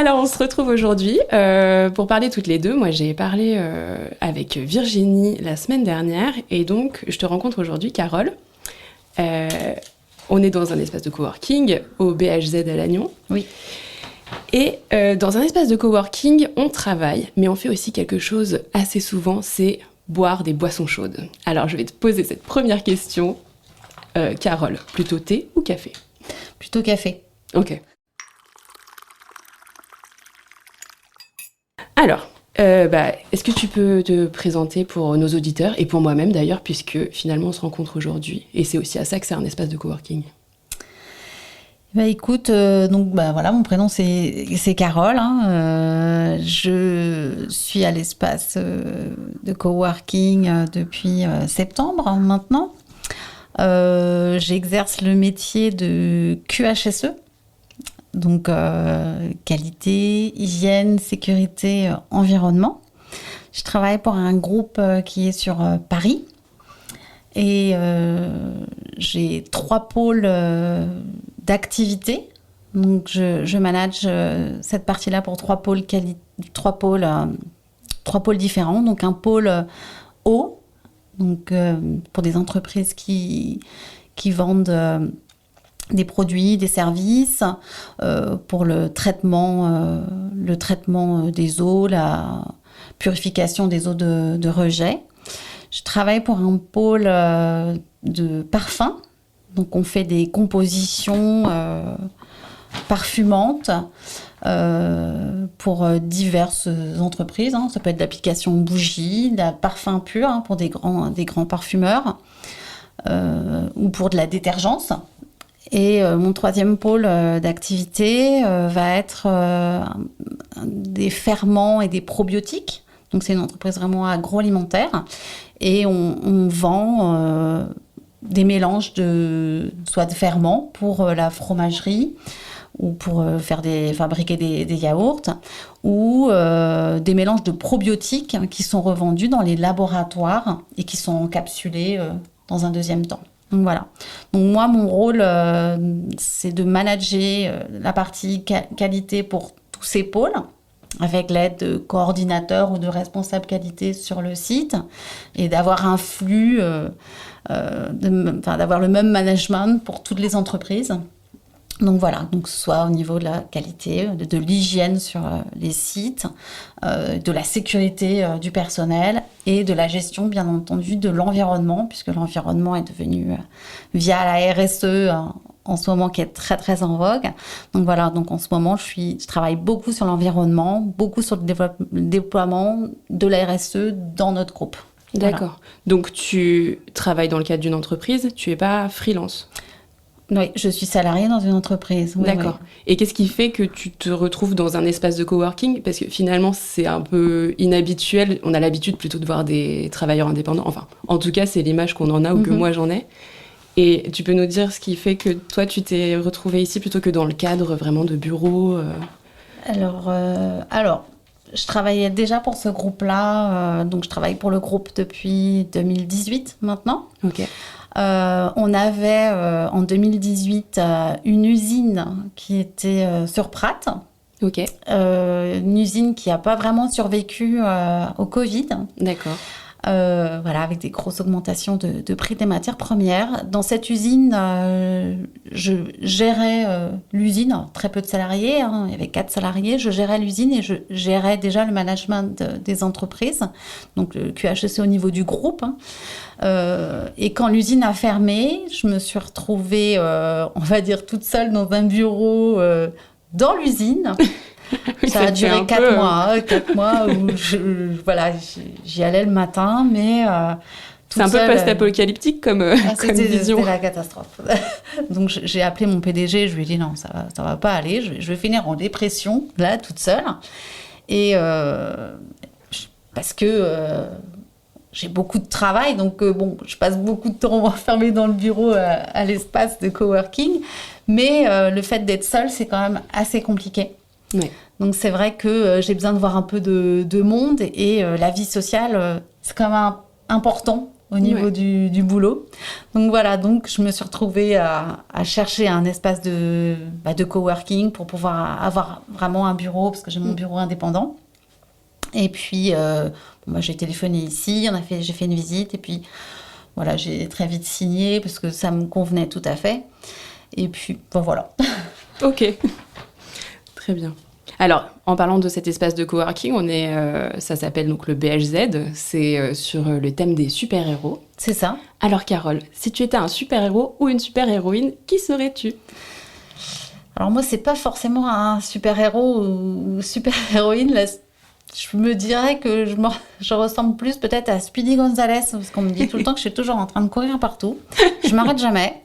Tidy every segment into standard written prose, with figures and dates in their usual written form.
Alors, on se retrouve aujourd'hui pour parler toutes les deux. Moi, j'ai parlé avec Virginie la semaine dernière et donc je te rencontre aujourd'hui, Carole. On est dans un espace de coworking au BHZ à Lannion. Oui. Et dans un espace de coworking, on travaille, mais on fait aussi quelque chose assez souvent, c'est boire des boissons chaudes. Alors, je vais te poser cette première question. Carole, plutôt thé ou café ? Plutôt café. Ok. Alors, est-ce que tu peux te présenter pour nos auditeurs et pour moi-même d'ailleurs, puisque finalement on se rencontre aujourd'hui et c'est aussi à ça que c'est un espace de coworking. Écoute, voilà, mon prénom c'est Carole. Je suis à l'espace de coworking depuis septembre maintenant. J'exerce le métier de QHSE. Donc, qualité, hygiène, sécurité, environnement. Je travaille pour un groupe qui est sur Paris. Et j'ai 3 pôles d'activité. Donc, je manage cette partie-là pour 3 pôles différents. Donc, un pôle eau, donc, pour des entreprises qui vendent... des produits, des services pour le traitement des eaux, la purification des eaux de rejet. Je travaille pour un pôle de parfums. Donc, on fait des compositions parfumantes pour diverses entreprises. Ça peut être de l'application bougie, de la parfum pur pour des grands parfumeurs ou pour de la détergence. Et mon 3e pôle d'activité va être des ferments et des probiotiques. Donc, c'est une entreprise vraiment agroalimentaire. Et on vend des mélanges soit de ferments pour la fromagerie ou pour fabriquer des yaourts, ou des mélanges de probiotiques qui sont revendus dans les laboratoires et qui sont encapsulés dans un 2e temps. Donc voilà. Donc moi, mon rôle, c'est de manager la partie qualité pour tous ces pôles, avec l'aide de coordinateurs ou de responsables qualité sur le site, et d'avoir un flux, d'avoir le même management pour toutes les entreprises. Donc voilà, donc soit au niveau de la qualité, de l'hygiène sur les sites, de la sécurité du personnel et de la gestion, bien entendu, de l'environnement, puisque l'environnement est devenu, via la RSE, en ce moment qui est très très en vogue. Donc voilà, donc en ce moment, je travaille beaucoup sur l'environnement, beaucoup sur le déploiement de la RSE dans notre groupe. D'accord. Voilà. Donc, tu travailles dans le cadre d'une entreprise, tu n'es pas freelance ? Oui, je suis salariée dans une entreprise. Oui, d'accord. Oui. Et qu'est-ce qui fait que tu te retrouves dans un espace de coworking ? Parce que finalement, c'est un peu inhabituel. On a l'habitude plutôt de voir des travailleurs indépendants. Enfin, en tout cas, c'est l'image qu'on en a ou que moi, j'en ai. Et tu peux nous dire ce qui fait que toi, tu t'es retrouvée ici plutôt que dans le cadre vraiment de bureau Alors, je travaillais déjà pour ce groupe-là. Donc, je travaille pour le groupe depuis 2018 maintenant. Ok. On avait en 2018 une usine qui était sur Prat. Ok. Une usine qui n'a pas vraiment survécu au Covid. D'accord. Voilà, avec des grosses augmentations de prix des matières premières. Dans cette usine, je gérais l'usine, très peu de salariés, il y avait 4 salariés. Je gérais l'usine et je gérais déjà le management des entreprises, donc le QHSE au niveau du groupe. Et quand l'usine a fermé, je me suis retrouvée, on va dire, toute seule dans un bureau dans l'usine. Oui, ça a duré 4 mois où j'y allais le matin, mais c'est un peu post-apocalyptique comme vision. C'était la catastrophe. Donc j'ai appelé mon PDG, je lui ai dit non, ça va pas aller, je vais finir en dépression là toute seule, et parce que j'ai beaucoup de travail, donc je passe beaucoup de temps enfermée dans le bureau à l'espace de coworking, mais le fait d'être seule, c'est quand même assez compliqué. Ouais. Donc c'est vrai que j'ai besoin de voir un peu de monde, et la vie sociale, c'est quand même important au niveau du boulot. Donc voilà, donc je me suis retrouvée à chercher un espace de coworking pour pouvoir avoir vraiment un bureau, parce que j'ai mon bureau indépendant. Et puis, j'ai téléphoné ici, j'ai fait une visite, et puis voilà, j'ai très vite signé, parce que ça me convenait tout à fait. Et puis, voilà. Ok, très bien. Alors, en parlant de cet espace de coworking, ça s'appelle donc le BHZ, c'est sur le thème des super-héros. C'est ça. Alors Carole, si tu étais un super-héros ou une super-héroïne, qui serais-tu ? Alors moi, c'est pas forcément un super-héros ou super-héroïne. Là, je me dirais que je ressemble plus peut-être à Speedy Gonzalez, parce qu'on me dit tout le temps que je suis toujours en train de courir partout. Je m'arrête jamais.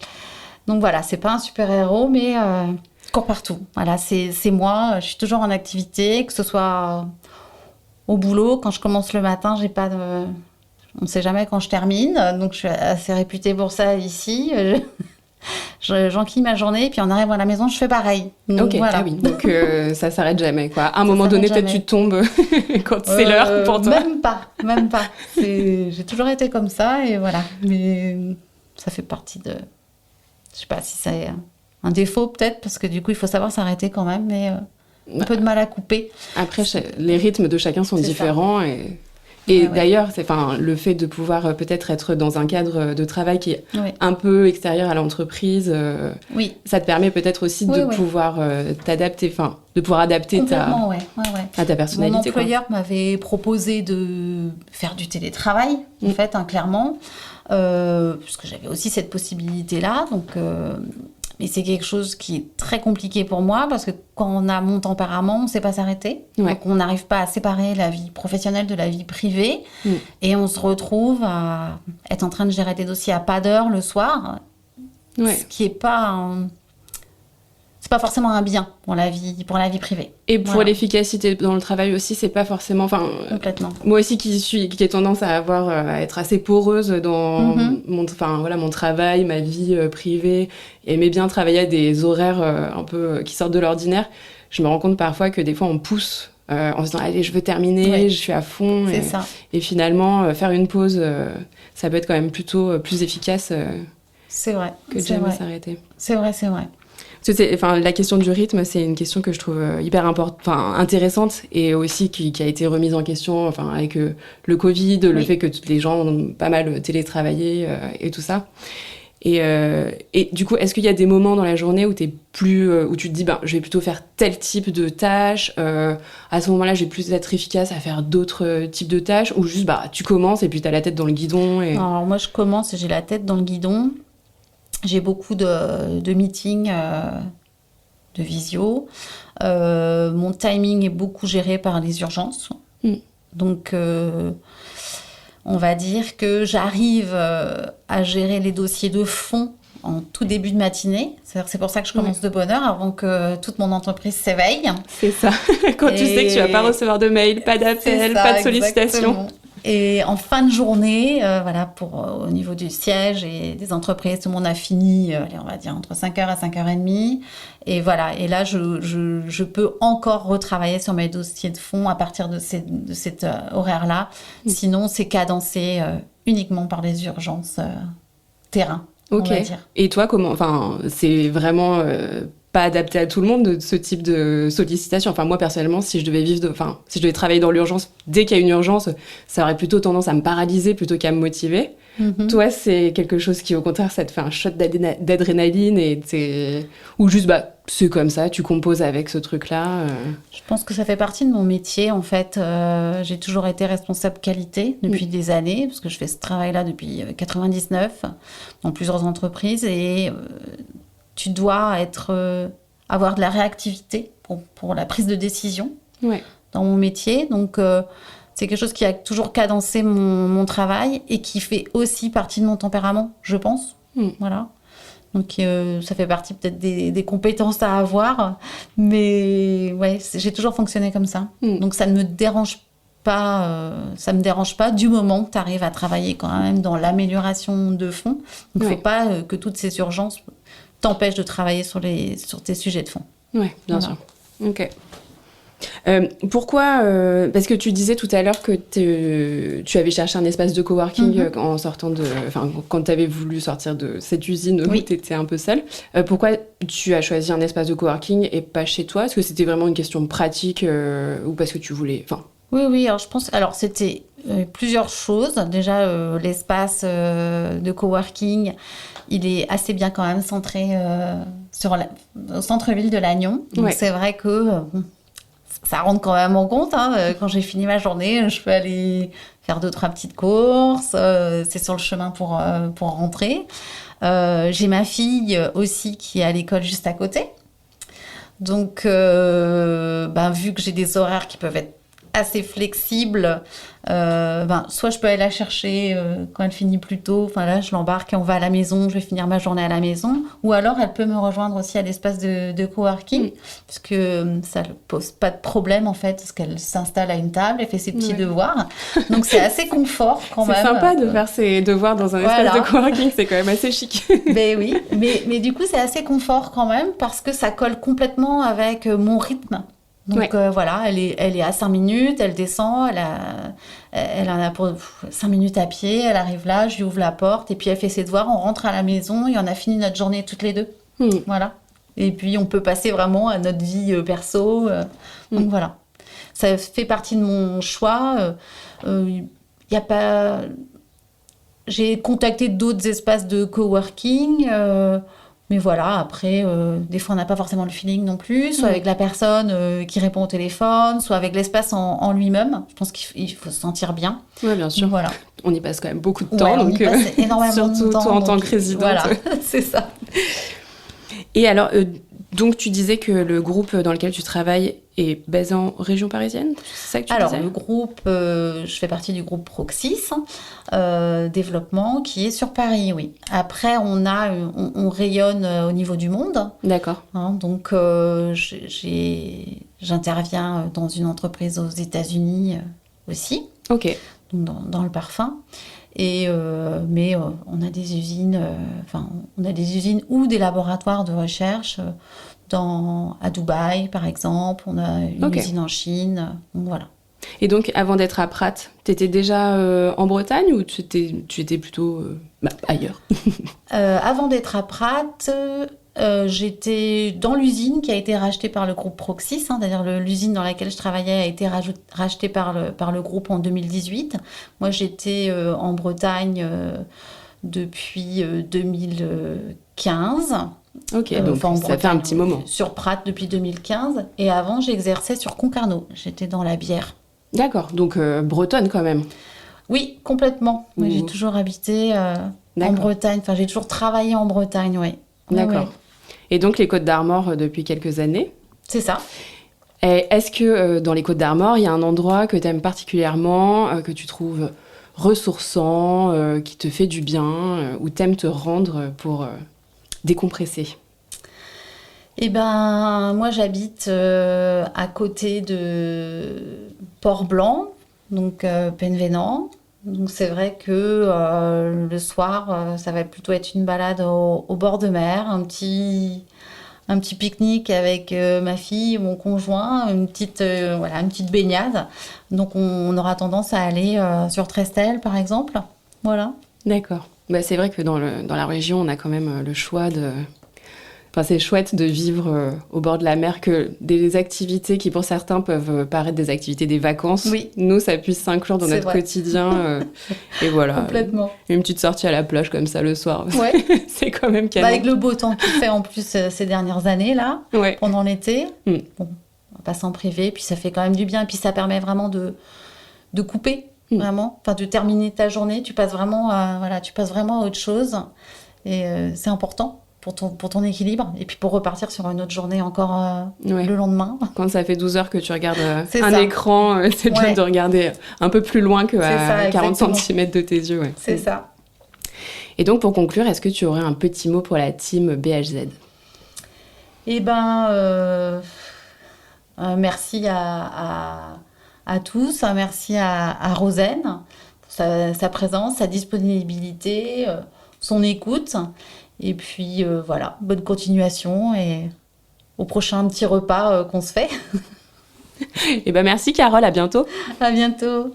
Donc voilà, c'est pas un super-héros, mais... cours partout. Voilà, c'est moi. Je suis toujours en activité, que ce soit au boulot. Quand je commence le matin, on ne sait jamais quand je termine. Donc, je suis assez réputée pour ça ici. J'enquille ma journée, puis on arrive à la maison, je fais pareil. Donc, ok, voilà. ah oui. Donc, ça s'arrête jamais, quoi. À un moment donné, peut-être tu tombes quand c'est l'heure pour toi. Même pas. J'ai toujours été comme ça, et voilà. Mais ça fait partie de... Je sais pas si c'est... un défaut peut-être, parce que du coup, il faut savoir s'arrêter quand même, mais un peu de mal à couper. Après, les rythmes de chacun sont différents. Et d'ailleurs, le fait de pouvoir peut-être être dans un cadre de travail qui est un peu extérieur à l'entreprise, ça te permet peut-être aussi de pouvoir t'adapter, de pouvoir adapter à ta personnalité. Mon employeur m'avait proposé de faire du télétravail, en fait, clairement, puisque j'avais aussi cette possibilité-là, donc... Mais c'est quelque chose qui est très compliqué pour moi, parce que quand on a mon tempérament, on ne sait pas s'arrêter. Donc on n'arrive pas à séparer la vie professionnelle de la vie privée. Et on se retrouve à être en train de gérer des dossiers à pas d'heure le soir, ce qui n'est pas... c'est pas forcément un bien pour la vie privée. Et pour l'efficacité dans le travail aussi, c'est pas forcément... Complètement. Moi aussi qui ai tendance à être assez poreuse dans mon travail, ma vie privée, et aimer bien travailler à des horaires un peu qui sortent de l'ordinaire, je me rends compte parfois que des fois on pousse en se disant « Allez, je veux terminer, je suis à fond ». Et finalement, faire une pause, ça peut être quand même plutôt plus efficace que de jamais s'arrêter. C'est vrai. La question du rythme, c'est une question que je trouve hyper intéressante, et aussi qui a été remise en question avec le Covid, le fait que les gens ont pas mal télétravaillé et tout ça. Et du coup, est-ce qu'il y a des moments dans la journée où où tu te dis, je vais plutôt faire tel type de tâches, à ce moment-là, je vais plus être efficace à faire d'autres types de tâches, ou juste, tu commences et puis t'as la tête dans le guidon Alors moi, je commence et j'ai la tête dans le guidon. J'ai beaucoup de meetings, de visio. Mon timing est beaucoup géré par les urgences. Donc, on va dire que j'arrive à gérer les dossiers de fond en tout début de matinée. C'est pour ça que je commence de bonne heure, avant que toute mon entreprise s'éveille. C'est ça. Quand tu sais que tu vas pas recevoir de mail, pas d'appel, pas de sollicitation. Exactement. Et en fin de journée, au niveau du siège et des entreprises, tout le monde a fini, on va dire entre 5h et 5h30. Et voilà, et là, je peux encore retravailler sur mes dossiers de fond à partir de cet horaire-là. Sinon, c'est cadencé uniquement par les urgences terrain, on va dire. Et toi, comment... c'est vraiment... pas adapté à tout le monde de ce type de sollicitation. Moi, personnellement, si je devais travailler dans l'urgence, dès qu'il y a une urgence, ça aurait plutôt tendance à me paralyser plutôt qu'à me motiver. Toi, c'est quelque chose qui, au contraire, ça te fait un shot d'adrénaline ou juste, c'est comme ça, tu composes avec ce truc-là. Je pense que ça fait partie de mon métier, en fait. J'ai toujours été responsable qualité depuis des années, parce que je fais ce travail-là depuis 1999, dans plusieurs entreprises, et... tu dois avoir de la réactivité pour la prise de décision dans mon métier. Donc, c'est quelque chose qui a toujours cadencé mon travail et qui fait aussi partie de mon tempérament, je pense. Voilà. Donc, ça fait partie peut-être des compétences à avoir. Mais j'ai toujours fonctionné comme ça. Donc, ça ne me dérange pas. Ça me dérange pas du moment que tu arrives à travailler quand même dans l'amélioration de fond. Donc, il ne faut pas que toutes ces urgences... t'empêche de travailler sur tes sujets de fond. Oui, bien sûr. Ok. Pourquoi parce que tu disais tout à l'heure que tu avais cherché un espace de coworking en sortant quand tu avais voulu sortir de cette usine où tu étais un peu seule. Pourquoi tu as choisi un espace de coworking et pas chez toi? Est-ce que c'était vraiment une question pratique ou parce que tu voulais... Oui, alors je pense... Alors, c'était plusieurs choses. Déjà, l'espace de coworking, il est assez bien quand même centré au centre-ville de Lannion. Donc, c'est vrai que ça rentre quand même en compte. Quand j'ai fini ma journée, je peux aller faire 2-3 petites courses. C'est sur le chemin pour rentrer. J'ai ma fille aussi qui est à l'école juste à côté. Donc, vu que j'ai des horaires qui peuvent être assez flexible. Soit je peux aller la chercher quand elle finit plus tôt. Enfin là, je l'embarque et on va à la maison. Je vais finir ma journée à la maison. Ou alors, elle peut me rejoindre aussi à l'espace de coworking, puisque ça ne pose pas de problème en fait, parce qu'elle s'installe à une table, elle fait ses petits devoirs. Donc c'est assez confort quand même. C'est sympa de faire ses devoirs dans un espace de coworking. C'est quand même assez chic. Ben oui, mais du coup, c'est assez confort quand même parce que ça colle complètement avec mon rythme. Donc voilà, elle est à 5 minutes, elle descend, elle en a pour 5 minutes à pied, elle arrive là, je lui ouvre la porte et puis elle fait ses devoirs, on rentre à la maison et on a fini notre journée toutes les deux. Voilà. Et puis on peut passer vraiment à notre vie perso. Donc voilà. Ça fait partie de mon choix. Y a pas... J'ai contacté d'autres espaces de coworking. Mais voilà, après, des fois, on n'a pas forcément le feeling non plus, soit avec la personne qui répond au téléphone, soit avec l'espace en lui-même. Je pense qu'il faut se sentir bien. Oui, bien sûr. Voilà. On y passe quand même beaucoup de temps. On y passe énormément de temps. Surtout toi en tant que résidente. Voilà, c'est ça. Et alors, donc tu disais que le groupe dans lequel tu travailles est basé en région parisienne, c'est ça que tu disais? Alors, le groupe, je fais partie du groupe Proxys, développement, qui est sur Paris, oui. Après, on rayonne au niveau du monde. D'accord. Donc, j'interviens dans une entreprise aux États-Unis aussi. Ok. Dans le parfum. Mais on a des usines, ou des laboratoires de recherche à Dubaï, par exemple. On a une usine en Chine. Donc, voilà. Et donc, avant d'être à Prat, tu étais déjà en Bretagne ou tu étais plutôt ailleurs? Avant d'être à Prat, j'étais dans l'usine qui a été rachetée par le groupe Proxys. D'ailleurs, l'usine dans laquelle je travaillais a été rachetée par le groupe en 2018. Moi, j'étais en Bretagne depuis 2015. Ok, donc ça fait un petit moment. Sur Prat depuis 2015. Et avant, j'exerçais sur Concarneau. J'étais dans la bière. D'accord, donc bretonne quand même. Oui, complètement. Moi, j'ai toujours habité en Bretagne. Enfin, j'ai toujours travaillé en Bretagne, oui. D'accord. Ouais. Et donc les Côtes d'Armor depuis quelques années. C'est ça. Et est-ce que dans les Côtes d'Armor, il y a un endroit que tu aimes particulièrement, que tu trouves ressourçant, qui te fait du bien, où tu aimes te rendre pour décompresser? Eh ben, moi, j'habite à côté de Port-Blanc, donc Penvénan. Donc, c'est vrai que le soir, ça va plutôt être une balade au bord de mer, un petit pique-nique avec ma fille, mon conjoint, une petite baignade. Donc, on aura tendance à aller sur Trestel, par exemple. Voilà. D'accord. C'est vrai que dans la région, on a quand même le choix de... Enfin, c'est chouette de vivre au bord de la mer, que des activités qui, pour certains, peuvent paraître des activités des vacances. Oui. Nous, ça puisse s'inclure dans notre quotidien. Et voilà. Complètement. Une petite sortie à la plage comme ça le soir. Ouais. C'est quand même canon. Avec le beau temps qu'il fait en plus ces dernières années, là, pendant l'été. Bon, on va pas s'en priver. Puis ça fait quand même du bien. Et puis ça permet vraiment de couper, vraiment. Enfin, de terminer ta journée. Tu passes vraiment à autre chose. Et c'est important. Pour ton équilibre, et puis pour repartir sur une autre journée encore le lendemain. Quand ça fait 12 heures que tu regardes un écran, c'est bien de regarder un peu plus loin que à 40 cm de tes yeux. Ouais. C'est ça. Et donc, pour conclure, est-ce que tu aurais un petit mot pour la team BHZ? Eh ben, merci à tous, merci à Rosen pour sa présence, sa disponibilité, son écoute. Et puis voilà, bonne continuation et au prochain petit repas qu'on se fait. Et ben merci Carole, à bientôt. À bientôt.